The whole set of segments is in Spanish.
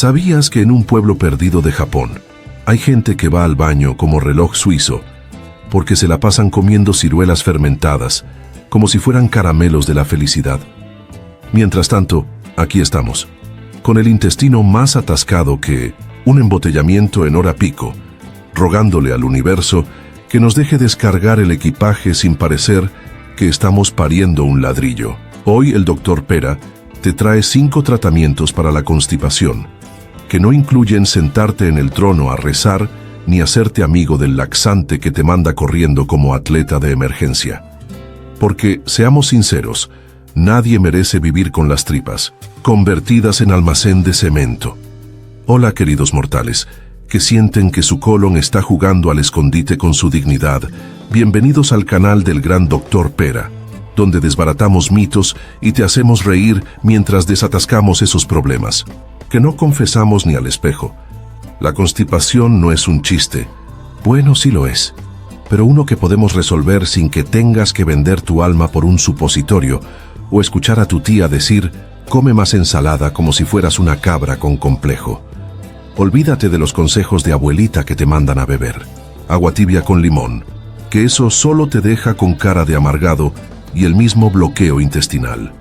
¿Sabías que en un pueblo perdido de Japón hay gente que va al baño como reloj suizo porque se la pasan comiendo ciruelas fermentadas como si fueran caramelos de la felicidad? Mientras tanto, aquí estamos, con el intestino más atascado que un embotellamiento en hora pico, rogándole al universo que nos deje descargar el equipaje sin parecer que estamos pariendo un ladrillo. Hoy el Dr. Pera te trae 5 tratamientos para la constipación, que no incluyen sentarte en el trono a rezar ni hacerte amigo del laxante que te manda corriendo como atleta de emergencia. Porque, seamos sinceros, nadie merece vivir con las tripas, convertidas en almacén de cemento. Hola, queridos mortales, que sienten que su colon está jugando al escondite con su dignidad. Bienvenidos al canal del gran Dr. Pera, donde desbaratamos mitos y te hacemos reír mientras desatascamos esos problemas, que no confesamos ni al espejo. La constipación no es un chiste. Bueno, sí lo es, pero uno que podemos resolver sin que tengas que vender tu alma por un supositorio o escuchar a tu tía decir, come más ensalada como si fueras una cabra con complejo. Olvídate de los consejos de abuelita que te mandan a beber agua tibia con limón, que eso solo te deja con cara de amargado y el mismo bloqueo intestinal.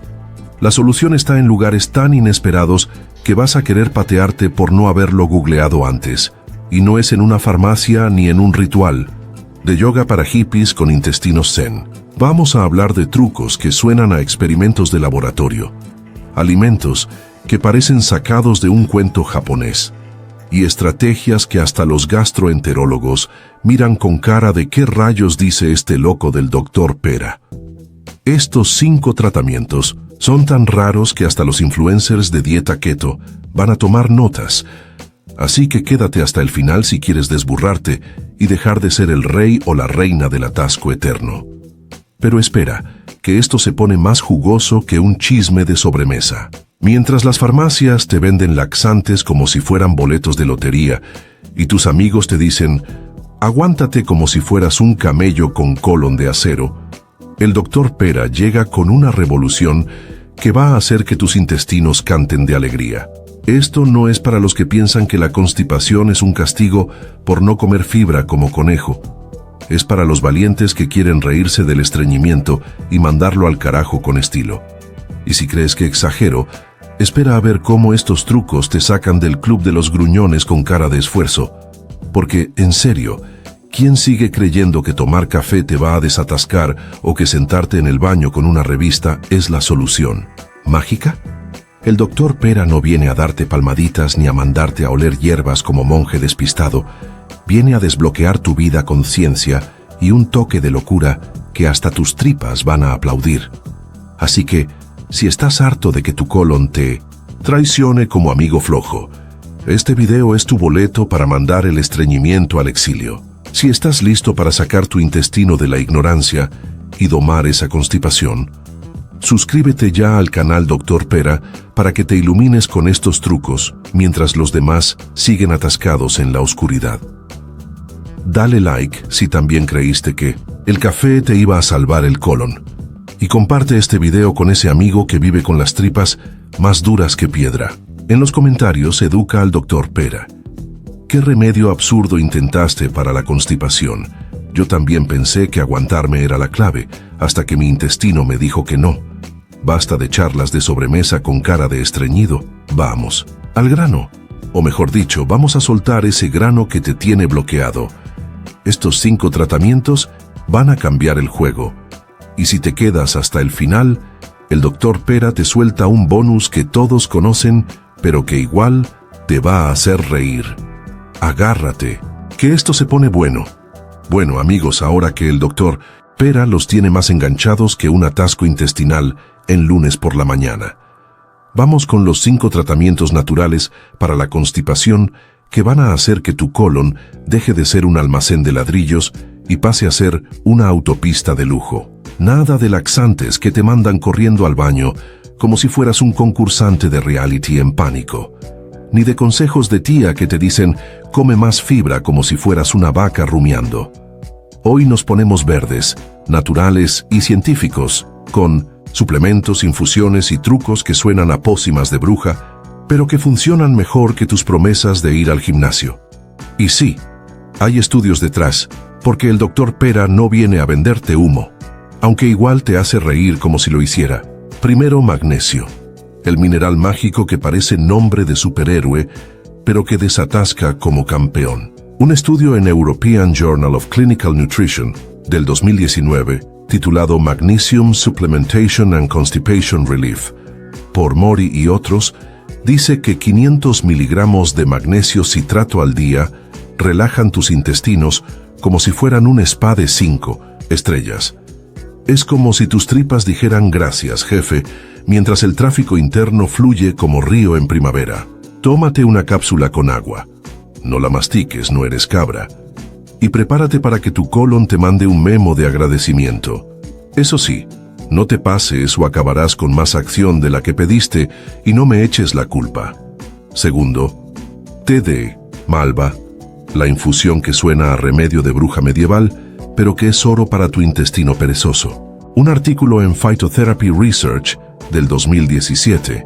La solución está en lugares tan inesperados que vas a querer patearte por no haberlo googleado antes, y no es en una farmacia ni en un ritual de yoga para hippies con intestinos zen. Vamos a hablar de trucos que suenan a experimentos de laboratorio, alimentos que parecen sacados de un cuento japonés, y estrategias que hasta los gastroenterólogos miran con cara de ¿qué rayos dice este loco del Dr. Pera? Estos 5 tratamientos son tan raros que hasta los influencers de dieta keto van a tomar notas, así que quédate hasta el final si quieres desburrarte y dejar de ser el rey o la reina del atasco eterno. Pero espera, que esto se pone más jugoso que un chisme de sobremesa. Mientras las farmacias te venden laxantes como si fueran boletos de lotería y tus amigos te dicen, aguántate como si fueras un camello con colon de acero, el Dr. Pera llega con una revolución que va a hacer que tus intestinos canten de alegría. Esto no es para los que piensan que la constipación es un castigo por no comer fibra como conejo. Es para los valientes que quieren reírse del estreñimiento y mandarlo al carajo con estilo. Y si crees que exagero, espera a ver cómo estos trucos te sacan del club de los gruñones con cara de esfuerzo. Porque, en serio, ¿quién sigue creyendo que tomar café te va a desatascar o que sentarte en el baño con una revista es la solución? ¿Mágica? El Dr. Pera no viene a darte palmaditas ni a mandarte a oler hierbas como monje despistado. Viene a desbloquear tu vida con ciencia y un toque de locura que hasta tus tripas van a aplaudir. Así que, si estás harto de que tu colon te traicione como amigo flojo, este video es tu boleto para mandar el estreñimiento al exilio. Si estás listo para sacar tu intestino de la ignorancia y domar esa constipación, suscríbete ya al canal Dr. Pera para que te ilumines con estos trucos mientras los demás siguen atascados en la oscuridad. Dale like si también creíste que el café te iba a salvar el colon. Y comparte este video con ese amigo que vive con las tripas más duras que piedra. En los comentarios educa al Dr. Pera. ¿Qué remedio absurdo intentaste para la constipación? Yo también pensé que aguantarme era la clave, hasta que mi intestino me dijo que no. Basta de charlas de sobremesa con cara de estreñido. Vamos, al grano. O mejor dicho, vamos a soltar ese grano que te tiene bloqueado. Estos 5 tratamientos van a cambiar el juego. Y si te quedas hasta el final, el Dr. Pera te suelta un bonus que todos conocen, pero que igual te va a hacer reír. Agárrate, que esto se pone bueno. Bueno, amigos, ahora que el Dr. Pera los tiene más enganchados que un atasco intestinal en lunes por la mañana. Vamos con los 5 tratamientos naturales para la constipación que van a hacer que tu colon deje de ser un almacén de ladrillos y pase a ser una autopista de lujo. Nada de laxantes que te mandan corriendo al baño como si fueras un concursante de reality en pánico. Ni de consejos de tía que te dicen come más fibra como si fueras una vaca rumiando. Hoy nos ponemos verdes, naturales y científicos, con suplementos, infusiones y trucos que suenan a pócimas de bruja, pero que funcionan mejor que tus promesas de ir al gimnasio. Y sí, hay estudios detrás, porque el Dr. Pera no viene a venderte humo, aunque igual te hace reír como si lo hiciera. Primero, magnesio, el mineral mágico que parece nombre de superhéroe, pero que desatasca como campeón. Un estudio en European Journal of Clinical Nutrition del 2019, titulado Magnesium Supplementation and Constipation Relief, por Mori y otros, dice que 500 miligramos de magnesio citrato al día relajan tus intestinos como si fueran un spa de 5 estrellas. Es como si tus tripas dijeran gracias, jefe, mientras el tráfico interno fluye como río en primavera. Tómate una cápsula con agua. No la mastiques, no eres cabra. Y prepárate para que tu colon te mande un memo de agradecimiento. Eso sí, no te pases o acabarás con más acción de la que pediste y no me eches la culpa. Segundo, té de malva, la infusión que suena a remedio de bruja medieval, pero que es oro para tu intestino perezoso. Un artículo en Phytotherapy Research del 2017,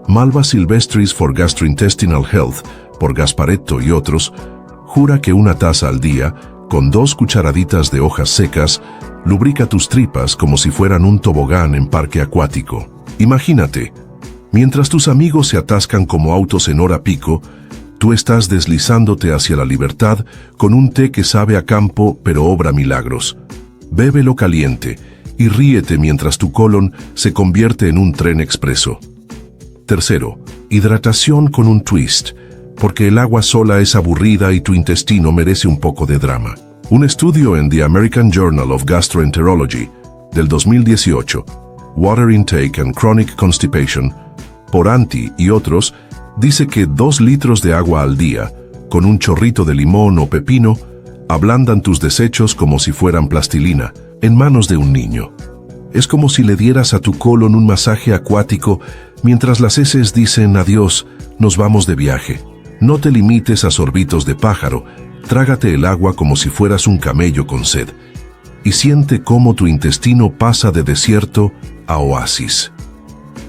Malva Silvestris for Gastrointestinal Health, por Gasparetto y otros, jura que una taza al día, con 2 cucharaditas de hojas secas, lubrica tus tripas como si fueran un tobogán en parque acuático. Imagínate, mientras tus amigos se atascan como autos en hora pico, tú estás deslizándote hacia la libertad con un té que sabe a campo pero obra milagros. Bébelo caliente y ríete mientras tu colon se convierte en un tren expreso. Tercero, hidratación con un twist, porque el agua sola es aburrida y tu intestino merece un poco de drama. Un estudio en The American Journal of Gastroenterology del 2018, Water Intake and Chronic Constipation, por Anti y otros, dice que 2 litros de agua al día, con un chorrito de limón o pepino, ablandan tus desechos como si fueran plastilina, en manos de un niño. Es como si le dieras a tu colon un masaje acuático mientras las heces dicen adiós, nos vamos de viaje. No te limites a sorbitos de pájaro, trágate el agua como si fueras un camello con sed. Y siente cómo tu intestino pasa de desierto a oasis.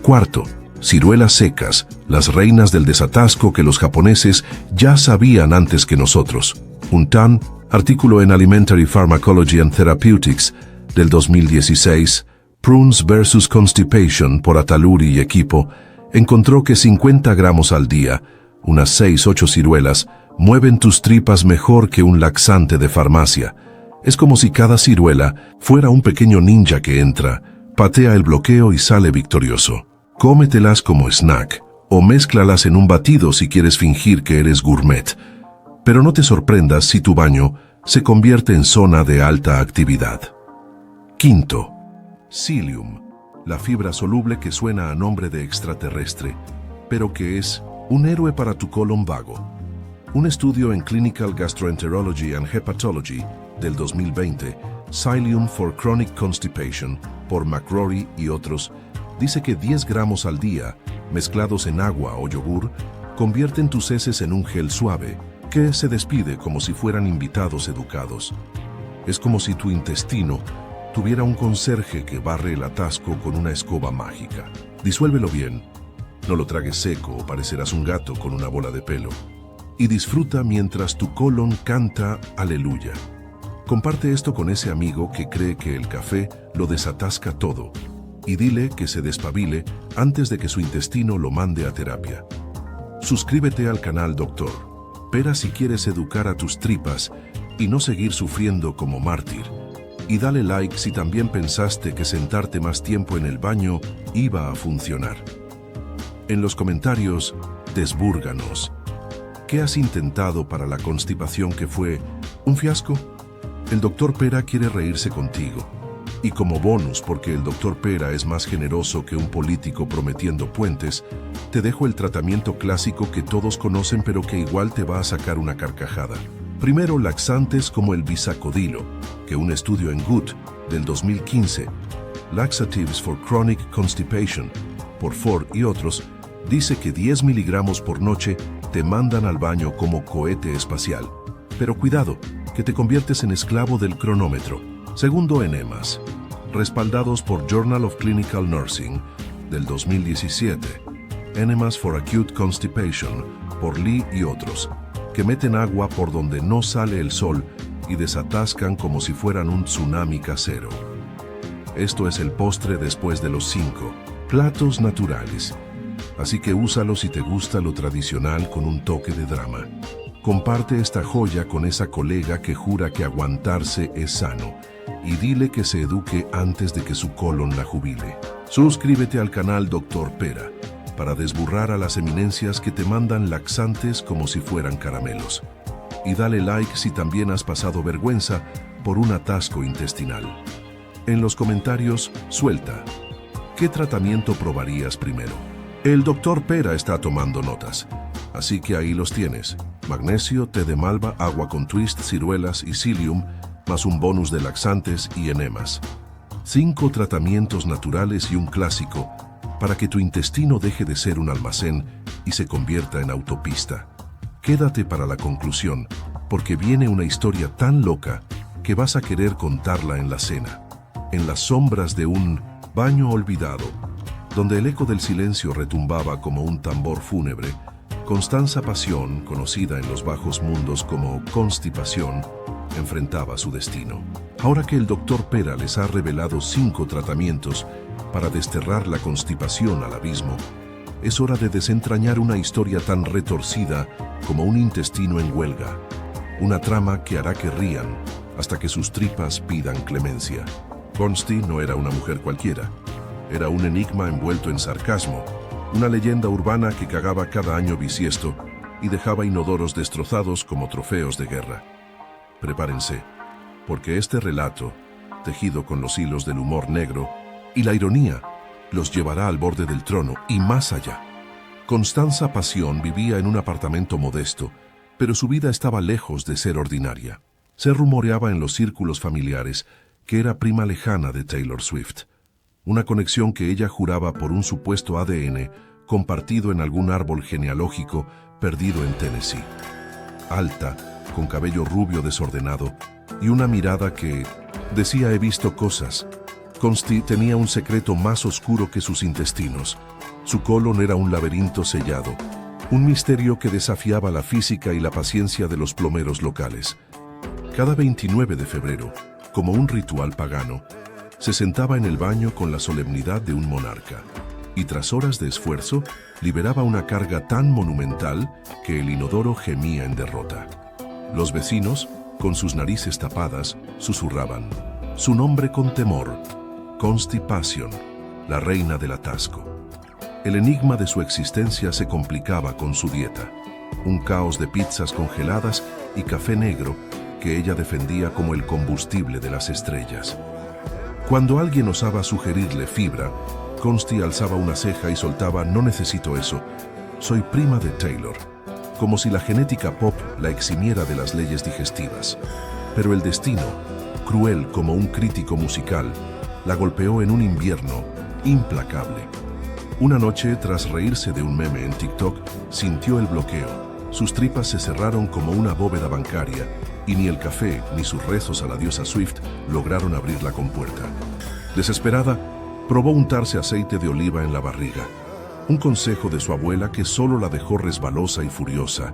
Cuarto, ciruelas secas, las reinas del desatasco que los japoneses ya sabían antes que nosotros. Un TAN, artículo en Alimentary Pharmacology and Therapeutics del 2016, Prunes vs. Constipation por Ataluri y equipo, encontró que 50 gramos al día, unas 6-8 ciruelas, mueven tus tripas mejor que un laxante de farmacia. Es como si cada ciruela fuera un pequeño ninja que entra, patea el bloqueo y sale victorioso. Cómetelas como snack, o mézclalas en un batido si quieres fingir que eres gourmet. Pero no te sorprendas si tu baño se convierte en zona de alta actividad. Quinto, psyllium, la fibra soluble que suena a nombre de extraterrestre, pero que es un héroe para tu colon vago. Un estudio en Clinical Gastroenterology and Hepatology del 2020, Psyllium for Chronic Constipation, por McRory y otros, dice que 10 gramos al día, mezclados en agua o yogur, convierten tus heces en un gel suave, que se despide como si fueran invitados educados. Es como si tu intestino tuviera un conserje que barre el atasco con una escoba mágica. Disuélvelo bien, no lo tragues seco o parecerás un gato con una bola de pelo. Y disfruta mientras tu colon canta aleluya. Comparte esto con ese amigo que cree que el café lo desatasca todo, y dile que se despabile antes de que su intestino lo mande a terapia. Suscríbete al canal Dr. Pera si quieres educar a tus tripas y no seguir sufriendo como mártir. Y dale like si también pensaste que sentarte más tiempo en el baño iba a funcionar. En los comentarios, desbúrganos. ¿Qué has intentado para la constipación que fue un fiasco? El Dr. Pera quiere reírse contigo. Y como bonus, porque el Dr. Pera es más generoso que un político prometiendo puentes, te dejo el tratamiento clásico que todos conocen pero que igual te va a sacar una carcajada. Primero, laxantes como el bisacodilo, que un estudio en Gut del 2015, Laxatives for Chronic Constipation, por Ford y otros, dice que 10 miligramos por noche te mandan al baño como cohete espacial. Pero cuidado, que te conviertes en esclavo del cronómetro. Segundo, enemas, respaldados por Journal of Clinical Nursing del 2017, Enemas for Acute Constipation, por Lee y otros, que meten agua por donde no sale el sol y desatascan como si fueran un tsunami casero. Esto es el postre después de los 5 platos naturales. Así que úsalo si te gusta lo tradicional con un toque de drama. Comparte esta joya con esa colega que jura que aguantarse es sano y dile que se eduque antes de que su colon la jubile. Suscríbete al canal Dr. Pera para desburrar a las eminencias que te mandan laxantes como si fueran caramelos. Y dale like si también has pasado vergüenza por un atasco intestinal. En los comentarios, suelta. ¿Qué tratamiento probarías primero? El Dr. Pera está tomando notas, así que ahí los tienes. Magnesio, té de malva, agua con twist, ciruelas y psyllium, más un bonus de laxantes y enemas. 5 tratamientos naturales y un clásico para que tu intestino deje de ser un almacén y se convierta en autopista. Quédate para la conclusión, porque viene una historia tan loca que vas a querer contarla en la cena. En las sombras de un baño olvidado, donde el eco del silencio retumbaba como un tambor fúnebre, Constanza Pasión, conocida en los bajos mundos como Constipación, enfrentaba su destino. Ahora que el Dr. Pera les ha revelado 5 tratamientos para desterrar la constipación al abismo, es hora de desentrañar una historia tan retorcida como un intestino en huelga. Una trama que hará que rían hasta que sus tripas pidan clemencia. Consti no era una mujer cualquiera. Era un enigma envuelto en sarcasmo, una leyenda urbana que cagaba cada año bisiesto y dejaba inodoros destrozados como trofeos de guerra. Prepárense, porque este relato, tejido con los hilos del humor negro y la ironía, los llevará al borde del trono y más allá. Constanza Pasión vivía en un apartamento modesto, pero su vida estaba lejos de ser ordinaria. Se rumoreaba en los círculos familiares que era prima lejana de Taylor Swift, una conexión que ella juraba por un supuesto ADN compartido en algún árbol genealógico perdido en Tennessee. Alta, con cabello rubio desordenado y una mirada que decía: he visto cosas. Consti tenía un secreto más oscuro que sus intestinos. Su colon era un laberinto sellado, un misterio que desafiaba la física y la paciencia de los plomeros locales. Cada 29 de febrero, como un ritual pagano, se sentaba en el baño con la solemnidad de un monarca, y tras horas de esfuerzo, liberaba una carga tan monumental que el inodoro gemía en derrota. Los vecinos, con sus narices tapadas, susurraban su nombre con temor: Constipación, la reina del atasco. El enigma de su existencia se complicaba con su dieta, un caos de pizzas congeladas y café negro que ella defendía como el combustible de las estrellas. Cuando alguien osaba sugerirle fibra, Consti alzaba una ceja y soltaba: no necesito eso, soy prima de Taylor, como si la genética pop la eximiera de las leyes digestivas. Pero el destino, cruel como un crítico musical, la golpeó en un invierno implacable. Una noche, tras reírse de un meme en TikTok, sintió el bloqueo. Sus tripas se cerraron como una bóveda bancaria y ni el café ni sus rezos a la diosa Swift lograron abrir la compuerta. Desesperada, probó untarse aceite de oliva en la barriga, un consejo de su abuela que solo la dejó resbalosa y furiosa,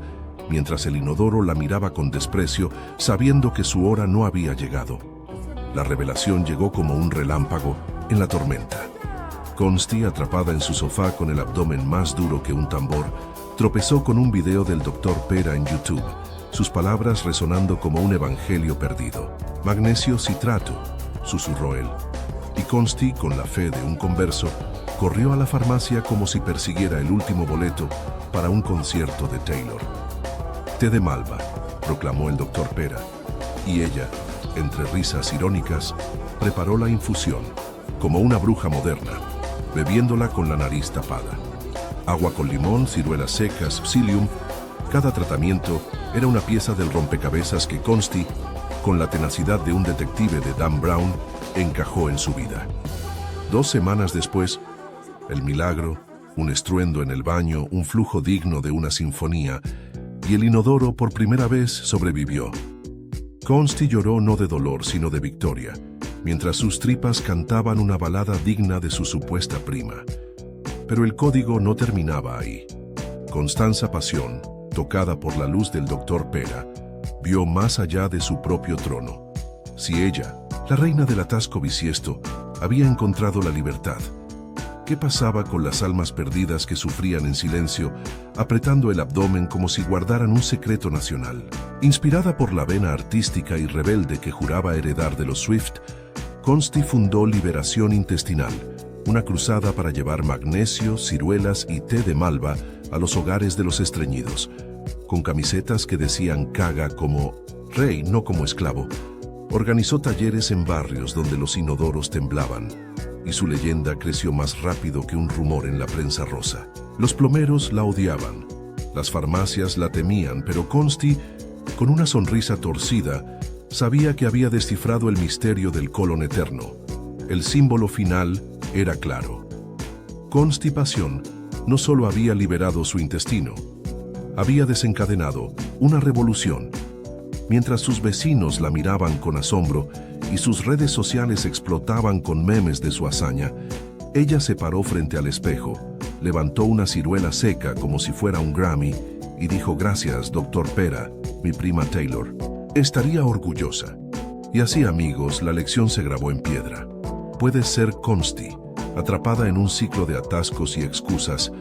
mientras el inodoro la miraba con desprecio, sabiendo que su hora no había llegado. La revelación llegó como un relámpago en la tormenta. Consti, atrapada en su sofá con el abdomen más duro que un tambor, tropezó con un video del Dr. Pera en YouTube, sus palabras resonando como un evangelio perdido. Magnesio citrato, susurró él. Y Consti, con la fe de un converso, corrió a la farmacia como si persiguiera el último boleto para un concierto de Taylor. Té de malva, proclamó el Dr. Pera, y ella, entre risas irónicas, preparó la infusión, como una bruja moderna, bebiéndola con la nariz tapada. Agua con limón, ciruelas secas, psyllium. Cada tratamiento era una pieza del rompecabezas que Consti, con la tenacidad de un detective de Dan Brown, encajó en su vida. 2 semanas después, el milagro, un estruendo en el baño, un flujo digno de una sinfonía, y el inodoro por primera vez sobrevivió. Consti lloró no de dolor, sino de victoria, mientras sus tripas cantaban una balada digna de su supuesta prima. Pero el código no terminaba ahí. Constanza Pasión, tocada por la luz del doctor Pera, vio más allá de su propio trono. Si ella, la reina del atasco bisiesto, había encontrado la libertad, ¿qué pasaba con las almas perdidas que sufrían en silencio, apretando el abdomen como si guardaran un secreto nacional? Inspirada por la vena artística y rebelde que juraba heredar de los Swift, Consti fundó Liberación Intestinal, una cruzada para llevar magnesio, ciruelas y té de malva a los hogares de los estreñidos, con camisetas que decían caga como rey, no como esclavo. Organizó talleres en barrios donde los inodoros temblaban, y su leyenda creció más rápido que un rumor en la prensa rosa. Los plomeros la odiaban, las farmacias la temían, pero Consti, con una sonrisa torcida, sabía que había descifrado el misterio del colon eterno. El símbolo final era claro. Constipación no solo había liberado su intestino, había desencadenado una revolución. Mientras sus vecinos la miraban con asombro y sus redes sociales explotaban con memes de su hazaña, ella se paró frente al espejo, levantó una ciruela seca como si fuera un Grammy y dijo: gracias, doctor Pera, mi prima Taylor. Estaría orgullosa. Y así, amigos, la lección se grabó en piedra. Puedes ser Consti, atrapada en un ciclo de atascos y excusas,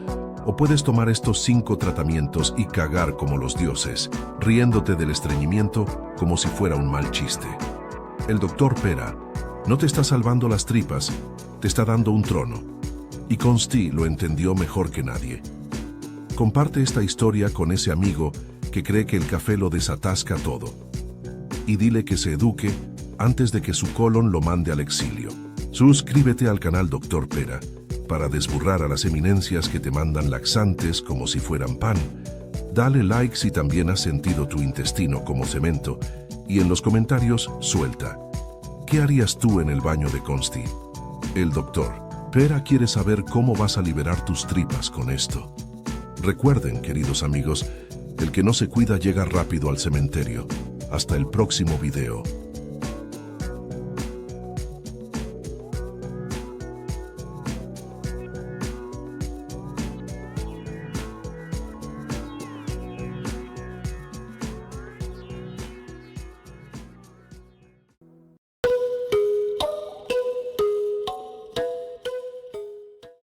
o puedes tomar estos 5 tratamientos y cagar como los dioses, riéndote del estreñimiento como si fuera un mal chiste. El doctor Pera no te está salvando las tripas, te está dando un trono. Y Consti lo entendió mejor que nadie. Comparte esta historia con ese amigo que cree que el café lo desatasca todo. Y dile que se eduque antes de que su colon lo mande al exilio. Suscríbete al canal Dr. Pera para desburrar a las eminencias que te mandan laxantes como si fueran pan. Dale like si también has sentido tu intestino como cemento y en los comentarios suelta. ¿Qué harías tú en el baño de Consti? El Dr. Pera quiere saber cómo vas a liberar tus tripas con esto. Recuerden, queridos amigos, el que no se cuida llega rápido al cementerio. Hasta el próximo video.